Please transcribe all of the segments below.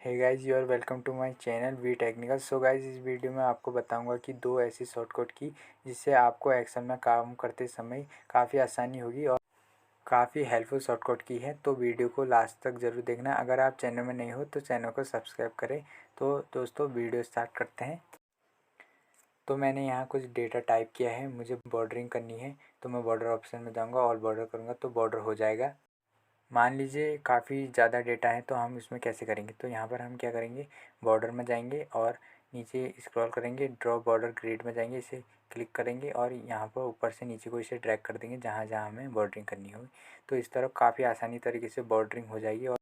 Hey guys, you are welcome to my channel V Technical. So guys, इस video में आपको बताऊंगा कि दो ऐसी शॉर्टकट की जिससे आपको एक्सेल में काम करते समय काफ़ी आसानी होगी और काफ़ी हेल्पफुल शॉर्टकट की है। तो वीडियो को लास्ट तक ज़रूर देखना। अगर आप चैनल में नहीं हो तो चैनल को सब्सक्राइब करें। तो दोस्तों, वीडियो स्टार्ट करते हैं। तो मैंने यहाँ कुछ डेटा टाइप किया है, मुझे बॉर्डरिंग करनी है। तो मैं बॉर्डर ऑप्शन में जाऊँगा और बॉर्डर करूँगा तो बॉर्डर हो जाएगा। मान लीजिए काफ़ी ज़्यादा डेटा है तो हम इसमें कैसे करेंगे। तो यहाँ पर हम क्या करेंगे, बॉर्डर में जाएंगे और नीचे स्क्रॉल करेंगे, ड्रॉ बॉर्डर ग्रिड में जाएंगे, इसे क्लिक करेंगे और यहाँ पर ऊपर से नीचे को इसे ड्रैग कर देंगे जहाँ जहाँ हमें बॉर्डरिंग करनी होगी। तो इस तरह काफ़ी आसानी तरीके से बॉर्डरिंग हो जाएगी। और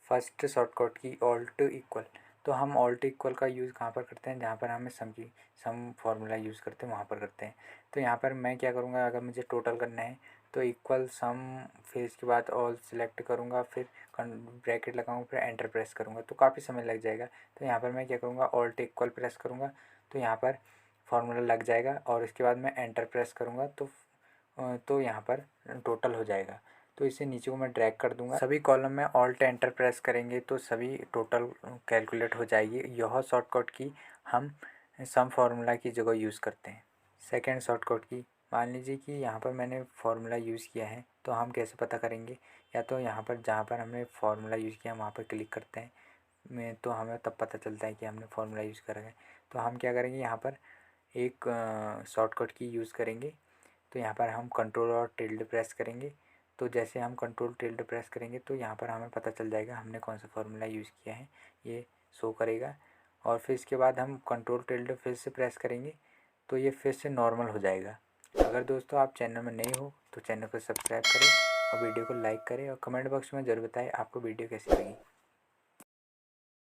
फर्स्ट शॉर्टकट की ऑल्ट इक्वल। तो हम ऑल्ट इक्वल का यूज़ कहाँ पर करते हैं, जहाँ पर हमें सम फार्मूला यूज़ करते हैं वहाँ पर करते हैं। तो यहाँ पर मैं क्या करूँगा, अगर मुझे टोटल करना है तो इक्वल सम, फिर इसके बाद ऑल सिलेक्ट करूँगा, फिर ब्रैकेट लगाऊँगा, फिर एंटर प्रेस करूँगा तो काफ़ी समय लग जाएगा। तो यहाँ पर मैं क्या करूँगा, ऑल्ट इक्वल प्रेस करूँगा तो यहाँ पर फार्मूला लग जाएगा और इसके बाद मैं एंटर प्रेस करूँगा तो यहाँ पर टोटल हो जाएगा। तो इसे नीचे को मैं ड्रैग कर दूंगा। सभी कॉलम में ऑल्ट एंटर प्रेस करेंगे तो सभी टोटल कैलकुलेट हो जाएगी। यह शॉर्टकट की हम सम फार्मूला की जगह यूज़ करते हैं। सेकंड शॉर्टकट की, मान लीजिए कि यहाँ पर मैंने फार्मूला यूज़ किया है तो हम कैसे पता करेंगे। या तो यहाँ पर जहाँ पर हमने फार्मूला यूज़ किया वहाँ पर क्लिक करते हैं तो हमें तब पता चलता है कि हमने फार्मूला यूज़ करा है। तो हम क्या करेंगे, यहाँ पर एक शॉर्टकट की यूज़ करेंगे। तो यहाँ पर हम कंट्रोल और टिल्ड प्रेस करेंगे। तो जैसे हम कंट्रोल टिल्ड प्रेस करेंगे तो यहाँ पर हमें पता चल जाएगा हमने कौन सा फार्मूला यूज़ किया है, ये शो करेगा। और फिर इसके बाद हम कंट्रोल टिल्ड फिर से प्रेस करेंगे तो ये फिर से नॉर्मल हो जाएगा। अगर दोस्तों आप चैनल में नए हो तो चैनल को सब्सक्राइब करें और वीडियो को लाइक करें और कमेंट बॉक्स में ज़रूर बताएं आपको वीडियो कैसी लगी।